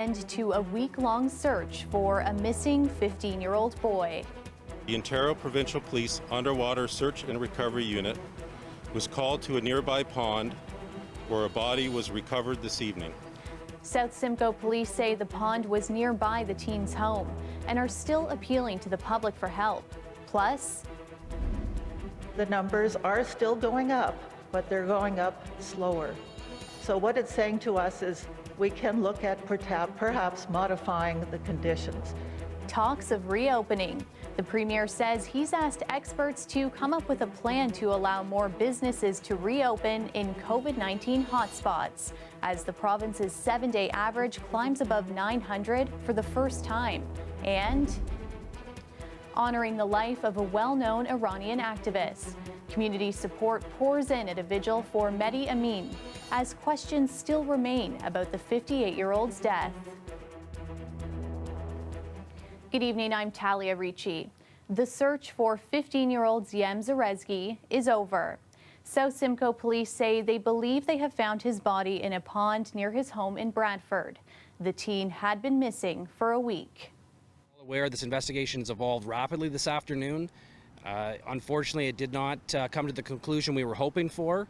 end to a week-long search for a missing 15-year-old boy. The Ontario Provincial Police Underwater Search and Recovery Unit was called to a nearby pond where a body was recovered this evening. South Simcoe police say the pond was nearby the teen's home and are still appealing to the public for help. Plus, the numbers are still going up, but they're going up slower. So what it's saying to us is we can look at perhaps modifying the conditions. talks of reopening. The Premier says he's asked experts to come up with a plan to allow more businesses to reopen in COVID-19 hotspots, as the province's 7-day average climbs above 900 for the first time. And honoring the life of a well-known Iranian activist. Community support pours in at a vigil for Mehdi Amin, as questions still remain about the 58-year-old's death. Good evening, I'm Talia Ricci. The search for 15-year-old Ziem Zarezgi is over. South Simcoe police say they believe they have found his body in a pond near his home in Bradford. The teen had been missing for a week. Aware this investigation has evolved rapidly this afternoon. Unfortunately, it did not come to the conclusion we were hoping for.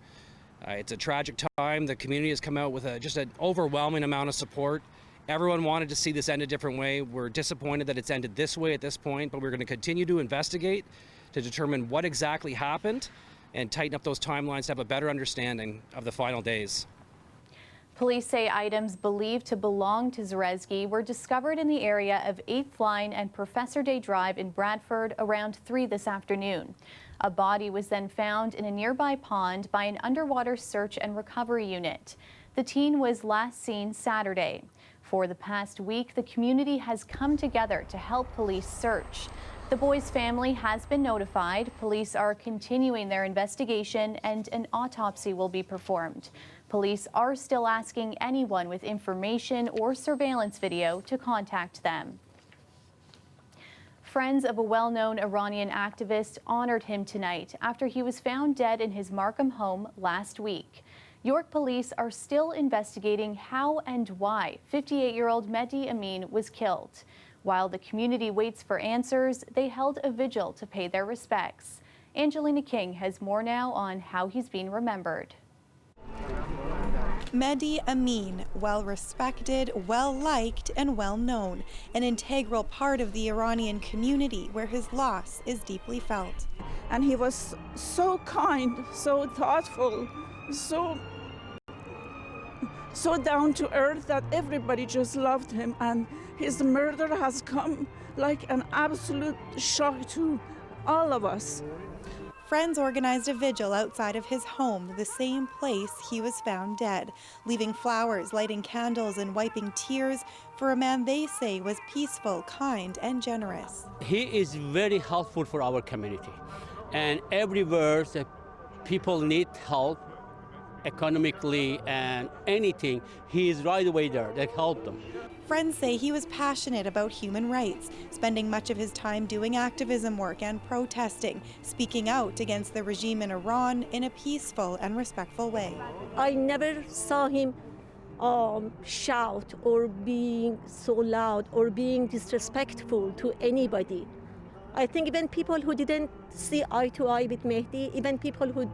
It's a tragic time. The community has come out with just an overwhelming amount of support. Everyone wanted to see this end a different way. We're disappointed that it's ended this way at this point, but we're going to continue to investigate to determine what exactly happened and tighten up those timelines to have a better understanding of the final days. Police say items believed to belong to Zarezgi were discovered in the area of 8th Line and Professor Day Drive in Bradford around 3 this afternoon. A body was then found in a nearby pond by an underwater search and recovery unit. The teen was last seen Saturday. For the past week, the community has come together to help police search. The boy's family has been notified. Police are continuing their investigation and an autopsy will be performed. Police are still asking anyone with information or surveillance video to contact them. Friends of a well-known Iranian activist honored him tonight after he was found dead in his Markham home last week. York police are still investigating how and why 58-year-old Mehdi Amin was killed. While the community waits for answers, they held a vigil to pay their respects. Angelina King has more now on how he's being remembered. Mehdi Amin, well-respected, well-liked, and well-known, an integral part of the Iranian community where his loss is deeply felt. And he was so kind, so thoughtful, so down to earth that everybody just loved him, and his murder has come like an absolute shock to all of us. Friends organized a vigil outside of his home, the same place he was found dead, leaving flowers, lighting candles, and wiping tears for a man they say was peaceful, kind, and generous. He is very helpful for our community, and everywhere that people need help, economically and anything, he is right away there to help them. Friends say he was passionate about human rights, spending much of his time doing activism work and protesting, speaking out against the regime in Iran in a peaceful and respectful way. I never saw him shout or being so loud or being disrespectful to anybody. I think even people who didn't see eye to eye with Mehdi, even people who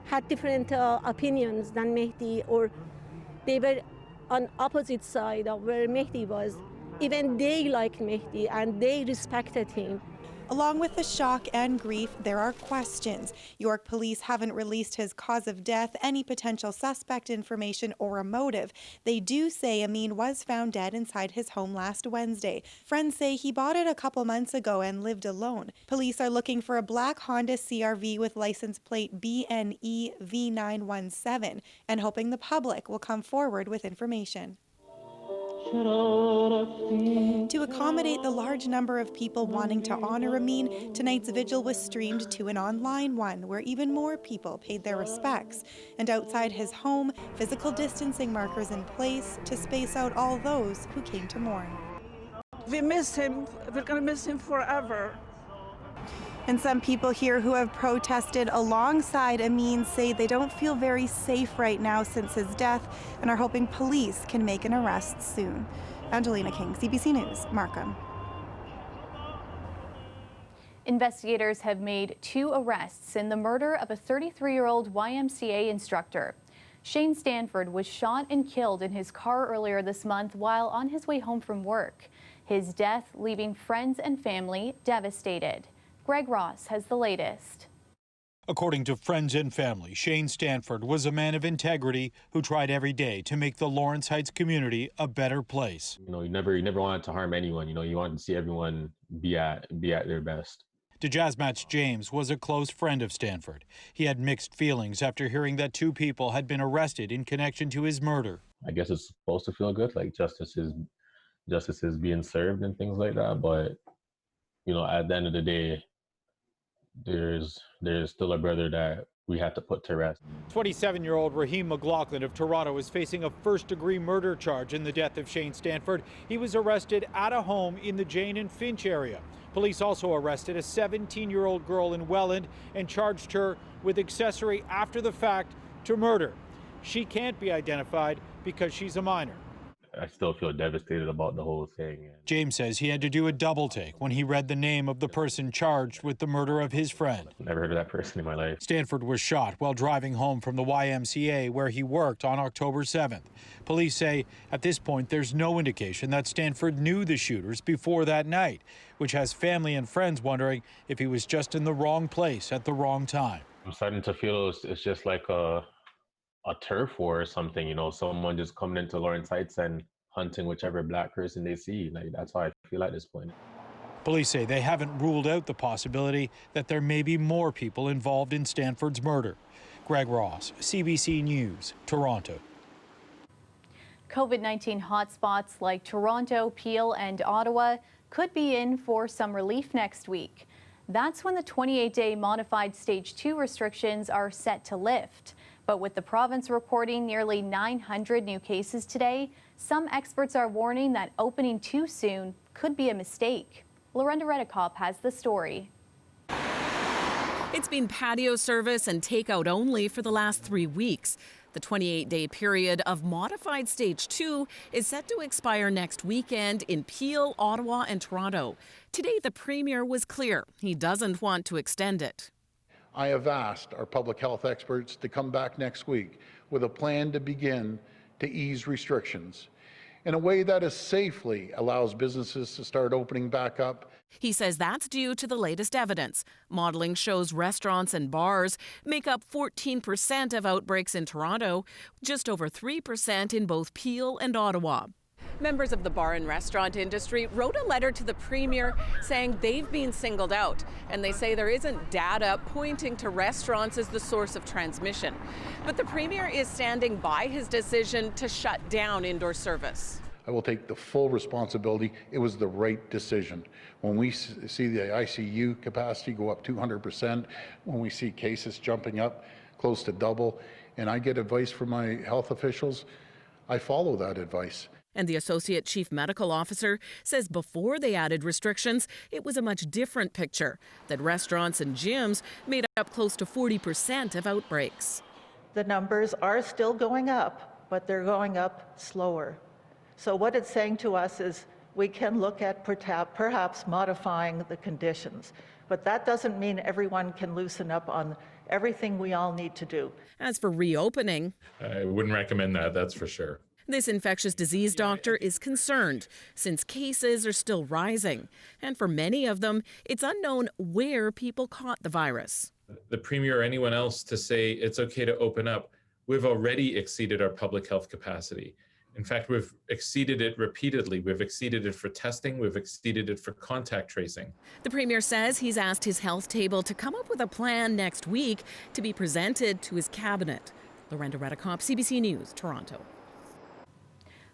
had different opinions than Mehdi, or they were on opposite side of where Mehdi was, even they liked Mehdi and they respected him. Along with the shock and grief, there are questions. York police haven't released his cause of death, any potential suspect information, or a motive. They do say Amin was found dead inside his home last Wednesday. Friends say he bought it a couple months ago and lived alone. Police are looking for a black Honda CR-V with license plate BNE V917 and hoping the public will come forward with information. To accommodate the large number of people wanting to honor Amin, tonight's vigil was streamed to an online one where even more people paid their respects. And outside his home, physical distancing markers in place to space out all those who came to mourn. We miss him. We're going to miss him forever. And some people here who have protested alongside Amin say they don't feel very safe right now since his death and are hoping police can make an arrest soon. Angelina King, CBC News, Markham. Investigators have made 2 arrests in the murder of a 33-year-old YMCA instructor. Shane Stanford was shot and killed in his car earlier this month while on his way home from work. His death leaving friends and family devastated. Greg Ross has the latest. According to friends and family, Shane Stanford was a man of integrity who tried every day to make the Lawrence Heights community a better place. You never wanted to harm anyone. You wanted to see everyone be at their best. DeJazmatch James was a close friend of Stanford. He had mixed feelings after hearing that 2 people had been arrested in connection to his murder. I guess it's supposed to feel good, like justice is being served and things like that. But at the end of the day, there's still a brother that we have to put to rest. 27-year-old Raheem McLaughlin of Toronto is facing a first-degree murder charge in the death of Shane Stanford. He was arrested at a home in the Jane and Finch area. Police also arrested a 17-year-old girl in Welland and charged her with accessory after the fact to murder. She can't be identified because she's a minor. I still feel devastated about the whole thing. James says he had to do a double take when he read the name of the person charged with the murder of his friend. Never heard of that person in my life. Stanford was shot while driving home from the YMCA where he worked on October 7th. Police say at this point there's no indication that Stanford knew the shooters before that night, which has family and friends wondering if he was just in the wrong place at the wrong time. I'm starting to feel it's just like a turf war or something, someone just coming into Lawrence Heights and hunting whichever black person they see. Like, that's how I feel at this point. Police say they haven't ruled out the possibility that there may be more people involved in Stanford's murder. Greg Ross, CBC News, Toronto. COVID-19 hotspots like Toronto, Peel, and Ottawa could be in for some relief next week. That's when the 28-day modified Stage 2 restrictions are set to lift. But with the province reporting nearly 900 new cases today, some experts are warning that opening too soon could be a mistake. Lorenda Redekop has the story. It's been patio service and takeout only for the last 3 weeks. The 28-day period of modified Stage 2 is set to expire next weekend in Peel, Ottawa, and Toronto. Today, the Premier was clear he doesn't want to extend it. I have asked our public health experts to come back next week with a plan to begin to ease restrictions in a way that safely allows businesses to start opening back up. He says that's due to the latest evidence. Modeling shows restaurants and bars make up 14% of outbreaks in Toronto, just over 3% in both Peel and Ottawa. Members of the bar and restaurant industry wrote a letter to the Premier saying they've been singled out, and they say there isn't data pointing to restaurants as the source of transmission. But the Premier is standing by his decision to shut down indoor service. I will take the full responsibility. It was the right decision. When we see the ICU capacity go up 200%, when we see cases jumping up close to double, and I get advice from my health officials, I follow that advice. And the Associate Chief Medical Officer says before they added restrictions, it was a much different picture, that restaurants and gyms made up close to 40% of outbreaks. The numbers are still going up, but they're going up slower. So what it's saying to us is we can look at perhaps modifying the conditions, but that doesn't mean everyone can loosen up on everything we all need to do. As for reopening, I wouldn't recommend that, that's for sure. This infectious disease doctor is concerned since cases are still rising. And for many of them, it's unknown where people caught the virus. The Premier or anyone else to say it's okay to open up, we've already exceeded our public health capacity. In fact, we've exceeded it repeatedly. We've exceeded it for testing. We've exceeded it for contact tracing. The Premier says he's asked his health table to come up with a plan next week to be presented to his cabinet. Lorenda Redekop, CBC News, Toronto.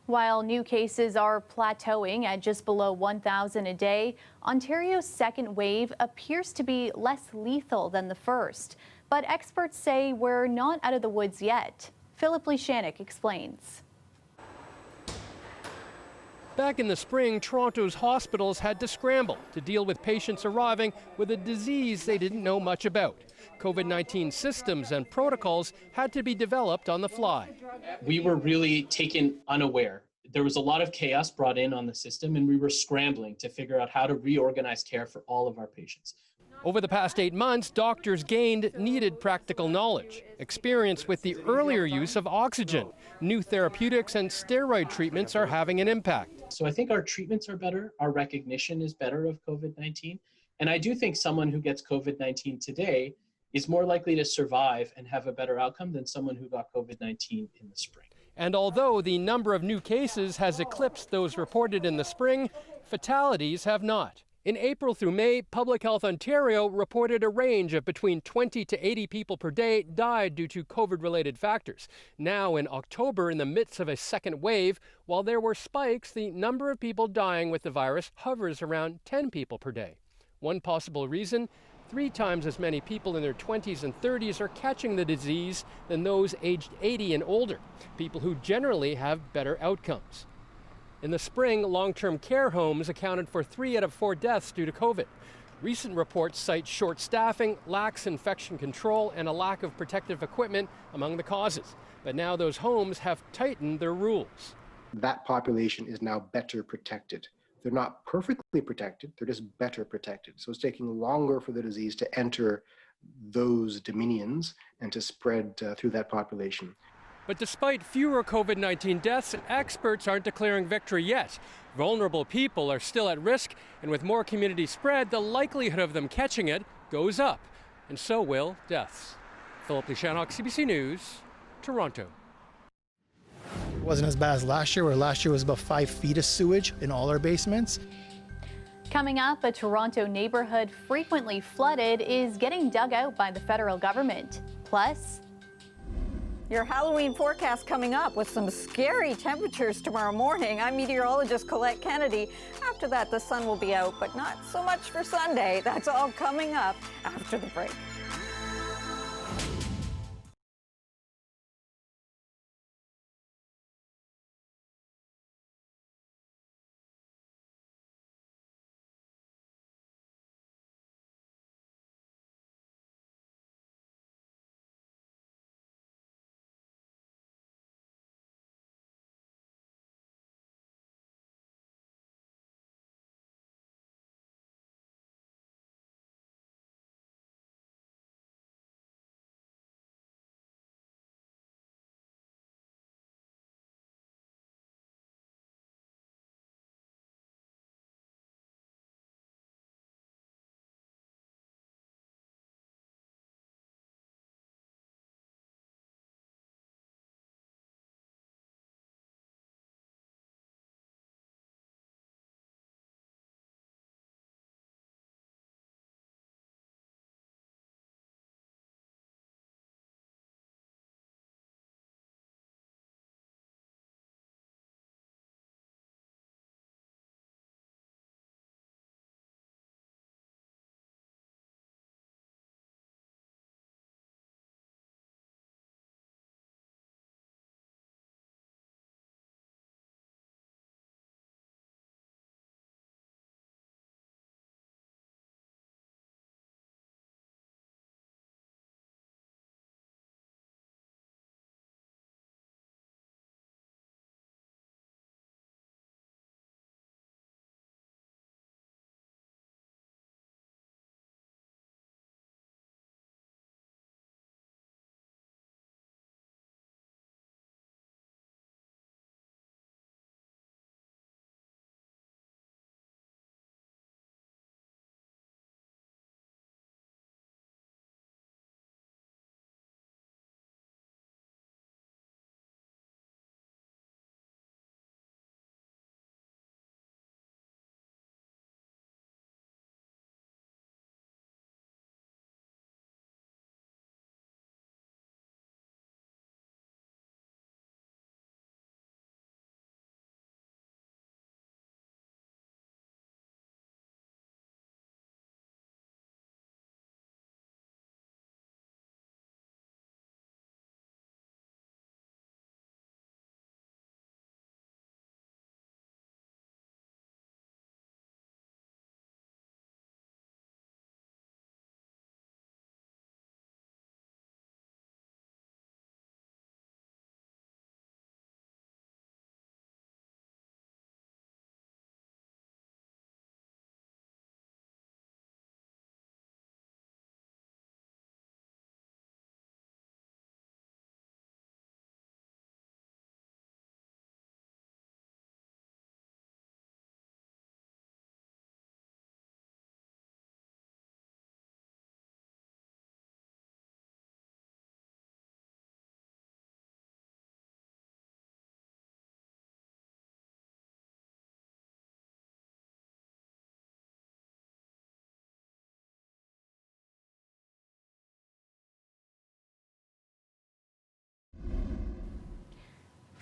While new cases are plateauing at just below 1,000 a day, Ontario's second wave appears to be less lethal than the first. But experts say we're not out of the woods yet. Philip Lishanik explains. Back in the spring, Toronto's hospitals had to scramble to deal with patients arriving with a disease they didn't know much about. COVID-19 systems and protocols had to be developed on the fly. We were really taken unaware. there was a lot of chaos brought in on the system, and we were scrambling to figure out how to reorganize care for all of our patients. Over the past 8 months, doctors gained needed practical knowledge, experience with the earlier use of oxygen. New therapeutics and steroid treatments are having an impact. So I think our treatments are better, our recognition is better of COVID-19, and I do think someone who gets COVID-19 today is more likely to survive and have a better outcome than someone who got COVID-19 in the spring. And although the number of new cases has eclipsed those reported in the spring, fatalities have not. In April through May, Public Health Ontario reported a range of between 20 to 80 people per day died due to COVID-related factors. Now in October, in the midst of a second wave, while there were spikes, the number of people dying with the virus hovers around 10 people per day. One possible reason, 3 times as many people in their 20s and 30s are catching the disease than those aged 80 and older, people who generally have better outcomes. In the spring, long-term care homes accounted for 3 out of 4 deaths due to COVID. Recent reports cite short staffing, lax infection control, and a lack of protective equipment among the causes. But now those homes have tightened their rules. That population is now better protected. They're not perfectly protected, they're just better protected. So it's taking longer for the disease to enter those dominions and to spread through that population. But despite fewer COVID-19 deaths, experts aren't declaring victory yet. Vulnerable people are still at risk, and with more community spread, the likelihood of them catching it goes up, and so will deaths. Philip Lishanok, CBC News, Toronto. It wasn't as bad as last year, where last year was about 5 feet of sewage in all our basements. Coming up, a Toronto neighborhood frequently flooded is getting dug out by the federal government. Plus, your Halloween forecast coming up with some scary temperatures tomorrow morning. I'm meteorologist Colette Kennedy. After that, the sun will be out, but not so much for Sunday. That's all coming up after the break.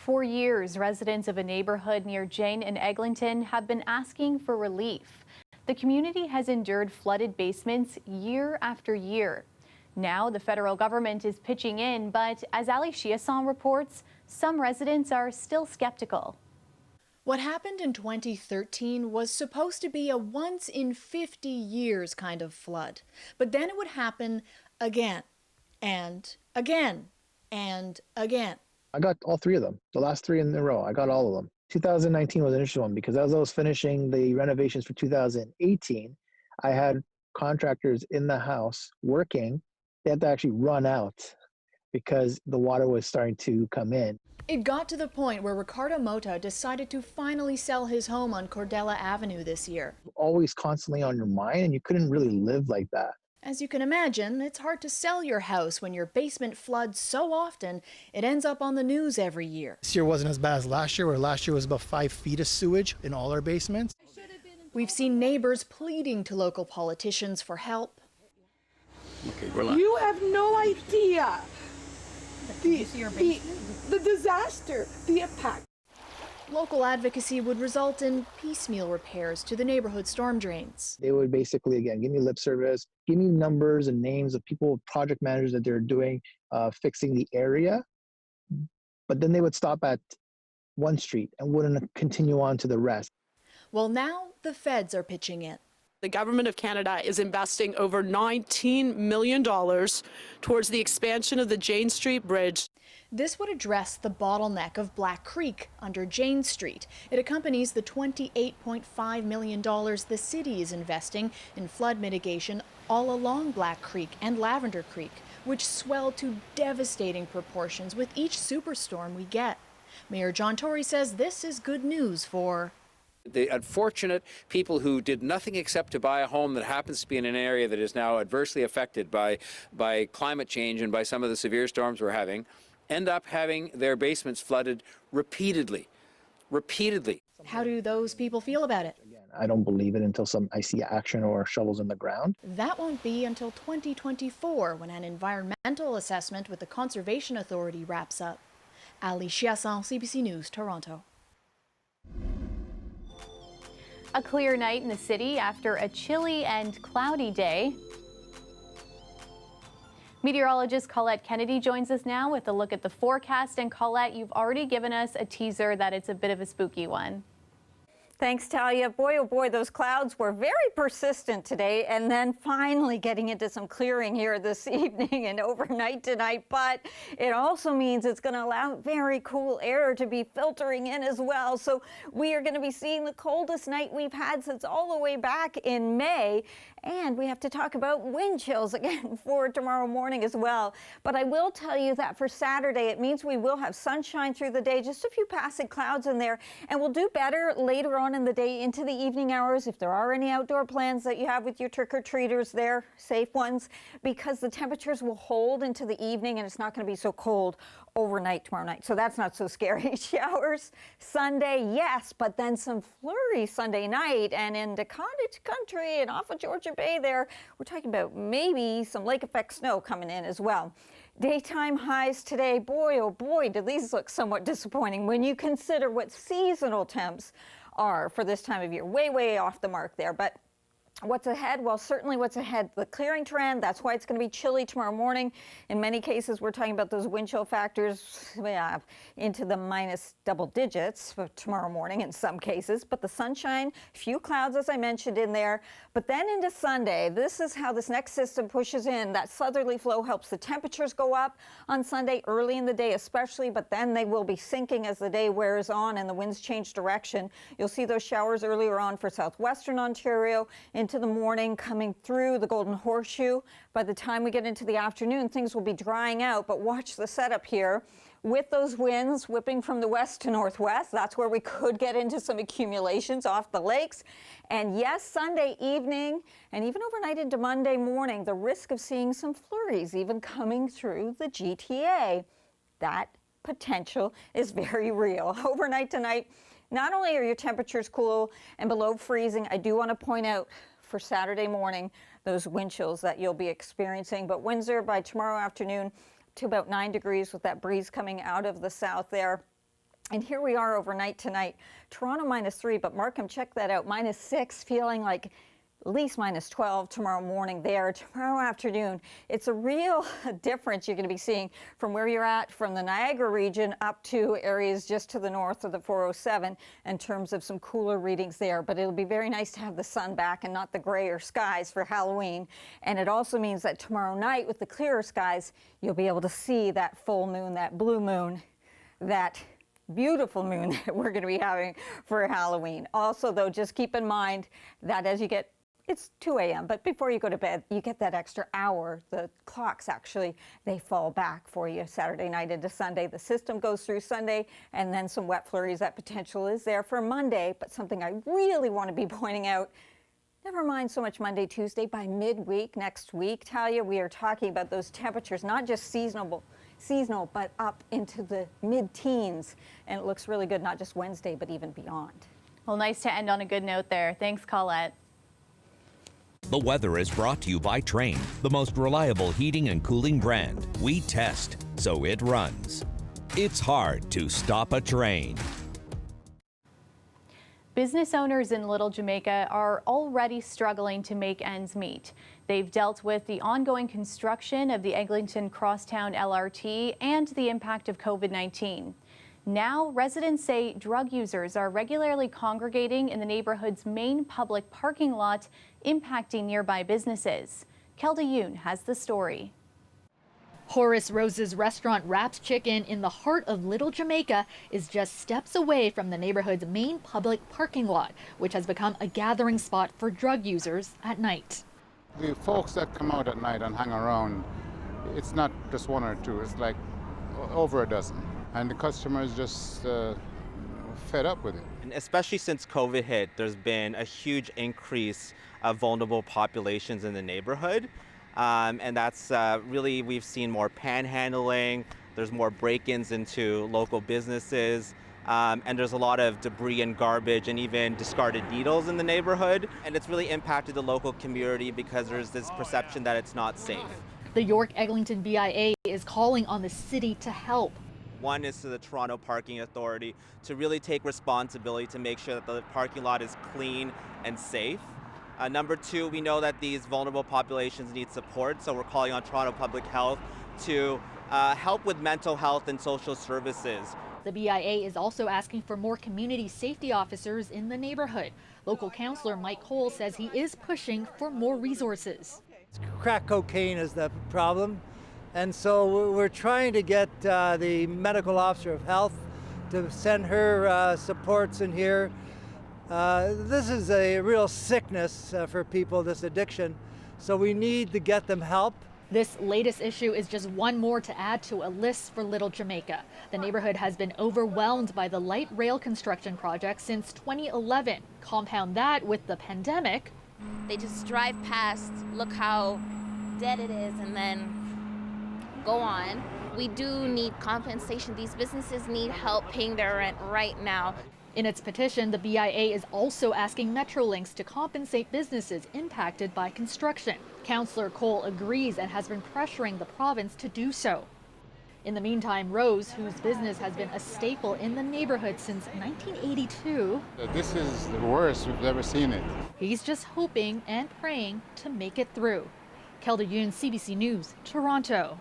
For years, residents of a neighborhood near Jane and Eglinton have been asking for relief. The community has endured flooded basements year after year. Now the federal government is pitching in, but as Ali Chiasson reports, some residents are still skeptical. What happened in 2013 was supposed to be a once in 50 years kind of flood, but then it would happen again and again and again. I got all three of them, the last three in a row. I got all of them. 2019 was an interesting one because as I was finishing the renovations for 2018, I had contractors in the house working. They had to actually run out because the water was starting to come in. It got to the point where Ricardo Mota decided to finally sell his home on Cordella Avenue this year. Always constantly on your mind, and you couldn't really live like that. As you can imagine, it's hard to sell your house when your basement floods so often it ends up on the news every year. This year wasn't as bad as last year, where last year was about 5 feet of sewage in all our basements. We've seen neighbors pleading to local politicians for help. Okay, you have no idea the disaster, the impact. Local advocacy would result in piecemeal repairs to the neighborhood storm drains. They would basically, again, give me lip service, give me numbers and names of people, project managers that they're doing, fixing the area. But then they would stop at one street and wouldn't continue on to the rest. Well, now the feds are pitching in. The government of Canada is investing over $19 million towards the expansion of the Jane Street Bridge. This would address the bottleneck of Black Creek under Jane Street. It accompanies the $28.5 million the city is investing in flood mitigation all along Black Creek and Lavender Creek, which swell to devastating proportions with each superstorm we get. Mayor John Tory says this is good news for the unfortunate people who did nothing except to buy a home that happens to be in an area that is now adversely affected by climate change and by some of the severe storms we're having, end up having their basements flooded repeatedly. How do those people feel about it? I don't believe it until I see action or shovels in the ground. That won't be until 2024 when an environmental assessment with the Conservation Authority wraps up. Ali Chiasson, CBC News, Toronto. A clear night in the city after a chilly and cloudy day. Meteorologist Colette Kennedy joins us now with a look at the forecast. And Colette, you've already given us a teaser that it's a bit of a spooky one. Thanks, Talia. Boy, oh boy, those clouds were very persistent today, and then finally getting into some clearing here this evening and overnight tonight. But it also means it's going to allow very cool air to be filtering in as well. So we are going to be seeing the coldest night we've had since all the way back in May. And we have to talk about wind chills again for tomorrow morning as well. But I will tell you that for Saturday, it means we will have sunshine through the day, just a few passing clouds in there, and we'll do better later on in the day into the evening hours if there are any outdoor plans that you have with your trick-or-treaters there, safe ones, because the temperatures will hold into the evening and it's not going to be so cold overnight tomorrow night. So that's not so scary. Showers Sunday, yes, but then some flurries Sunday night, and into cottage country and off of Georgia Bay there, we're talking about maybe some lake effect snow coming in as well. Daytime highs today, boy, oh boy, do these look somewhat disappointing when you consider what seasonal temps are for this time of year. Way, way off the mark there. But what's ahead? Well, certainly what's ahead, the clearing trend. That's why it's going to be chilly tomorrow morning. In many cases, we're talking about those wind chill factors into the minus double digits for tomorrow morning in some cases. But the sunshine, few clouds, as I mentioned, in there. But then into Sunday, this is how this next system pushes in. That southerly flow helps the temperatures go up on Sunday, early in the day especially, but then they will be sinking as the day wears on and the winds change direction. You'll see those showers earlier on for southwestern Ontario, into the morning, coming through the Golden Horseshoe. By the time we get into the afternoon, things will be drying out, but watch the setup here. With those winds whipping from the west to northwest, that's where we could get into some accumulations off the lakes. And yes, Sunday evening and even overnight into Monday morning, the risk of seeing some flurries even coming through the GTA. That potential is very real. Overnight tonight, not only are your temperatures cool and below freezing, I do want to point out for Saturday morning, those wind chills that you'll be experiencing, but Windsor by tomorrow afternoon to about 9 degrees with that breeze coming out of the south there. And here we are overnight tonight. Toronto -3, but Markham, check that out, -6, feeling like at least -12 tomorrow morning there. Tomorrow afternoon, it's a real difference you're going to be seeing from where you're at from the Niagara region up to areas just to the north of the 407 in terms of some cooler readings there. But it'll be very nice to have the sun back and not the grayer skies for Halloween. And it also means that tomorrow night with the clearer skies, you'll be able to see that full moon, that blue moon, that beautiful moon that we're going to be having for Halloween. Also, though, just keep in mind that as you get, it's 2 a.m., but before you go to bed, you get that extra hour. The clocks actually, they fall back for you Saturday night into Sunday. The system goes through Sunday, and then some wet flurries. That potential is there for Monday, but something I really want to be pointing out, never mind so much Monday, Tuesday, by midweek next week, Talia, we are talking about those temperatures, not just seasonal, but up into the mid-teens. And it looks really good, not just Wednesday, but even beyond. Well, nice to end on a good note there. Thanks, Colette. The weather is brought to you by Trane, the most reliable heating and cooling brand. We test, so it runs. It's hard to stop a train. Business owners in Little Jamaica are already struggling to make ends meet. They've dealt with the ongoing construction of the Eglinton Crosstown LRT and the impact of COVID-19. Now, residents say drug users are regularly congregating in the neighborhood's main public parking lot, impacting nearby businesses. Kelda Yoon has the story. Horace Rose's restaurant Wraps Chicken in the heart of Little Jamaica is just steps away from the neighborhood's main public parking lot, which has become a gathering spot for drug users at night. The folks that come out at night and hang around, it's not just one or two, it's like over a dozen. And the customers just fed up with it. And especially since COVID hit, there's been a huge increase of vulnerable populations in the neighborhood. And that's really, we've seen more panhandling, there's more break-ins into local businesses, and there's a lot of debris and garbage and even discarded needles in the neighborhood. And it's really impacted the local community because there's this perception that it's not safe. The York Eglinton BIA is calling on the city to help. One is to the Toronto Parking Authority to really take responsibility to make sure that the parking lot is clean and safe. Number two, we know that these vulnerable populations need support, so we're calling on Toronto Public Health to help with mental health and social services. The BIA is also asking for more community safety officers in the neighborhood. Local councillor Mike Cole says he is pushing for more resources. Crack cocaine is the problem, and so we're trying to get the medical officer of health to send her supports in here. This is a real sickness for people, this addiction, so we need to get them help. This latest issue is just one more to add to a list for Little Jamaica. The neighborhood has been overwhelmed by the light rail construction project since 2011. Compound that with the pandemic. They just drive past, look how dead it is, and then go on. We do need compensation. These businesses need help paying their rent right now. In its petition, the BIA is also asking Metrolinx to compensate businesses impacted by construction. Councillor Cole agrees and has been pressuring the province to do so. In the meantime, Rose, whose business has been a staple in the neighborhood since 1982, This is the worst we've ever seen it. he's just hoping and praying to make it through. Kelda Yoon, CBC News, Toronto.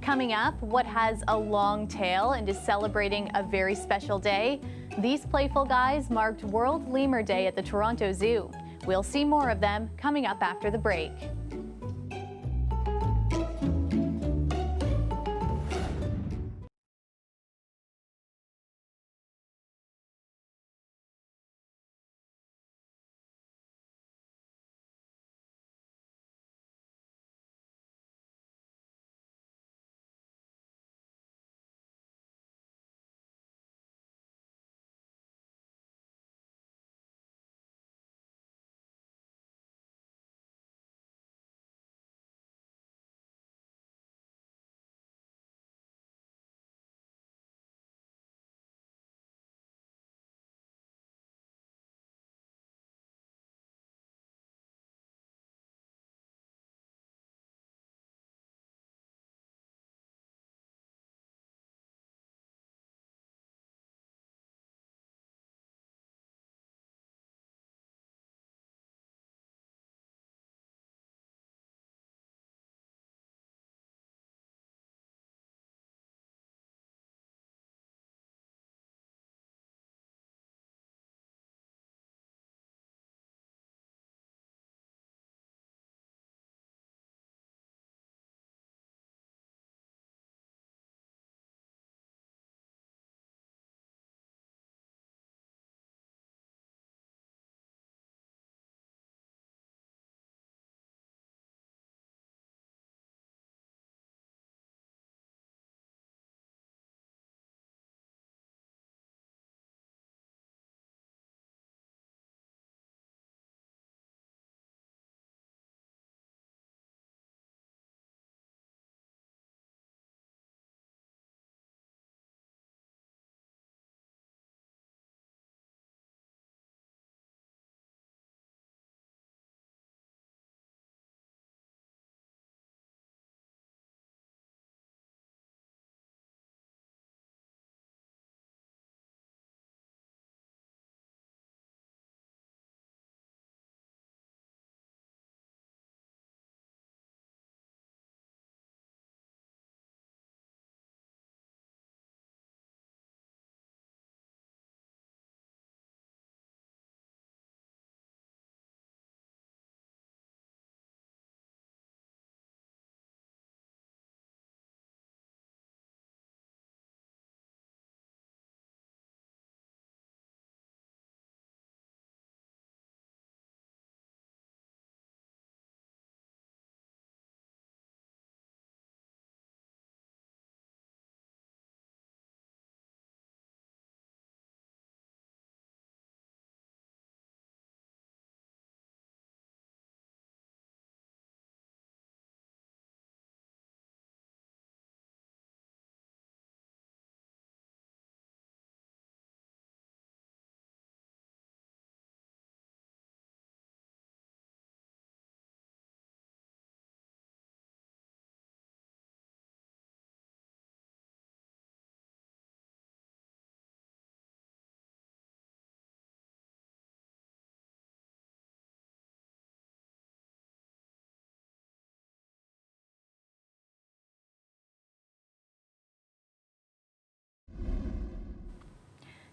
Coming up, what has a long tail and is celebrating a very special day? These playful guys marked World Lemur Day at the Toronto Zoo. We'll see more of them coming up after the break.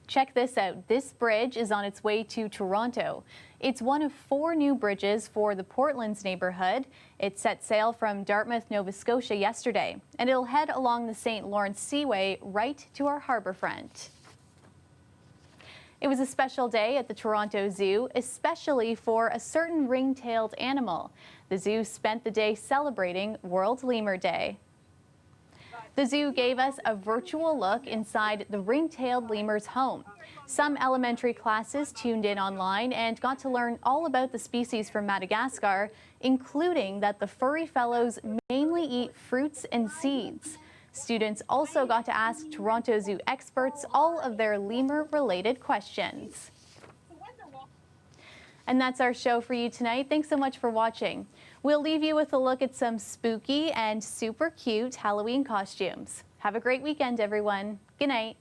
Check this out. This bridge is on its way to Toronto. It's one of 4 new bridges for the Portlands neighborhood. It set sail from Dartmouth, Nova Scotia yesterday, and it'll head along the St. Lawrence Seaway right to our harbour front. It was a special day at the Toronto Zoo, especially for a certain ring-tailed animal. The zoo spent the day celebrating World Lemur Day. The zoo gave us a virtual look inside the ring-tailed lemur's home. Some elementary classes tuned in online and got to learn all about the species from Madagascar, including that the furry fellows mainly eat fruits and seeds. Students also got to ask Toronto Zoo experts all of their lemur-related questions. And that's our show for you tonight. Thanks so much for watching. We'll leave you with a look at some spooky and super cute Halloween costumes. Have a great weekend, everyone. Good night.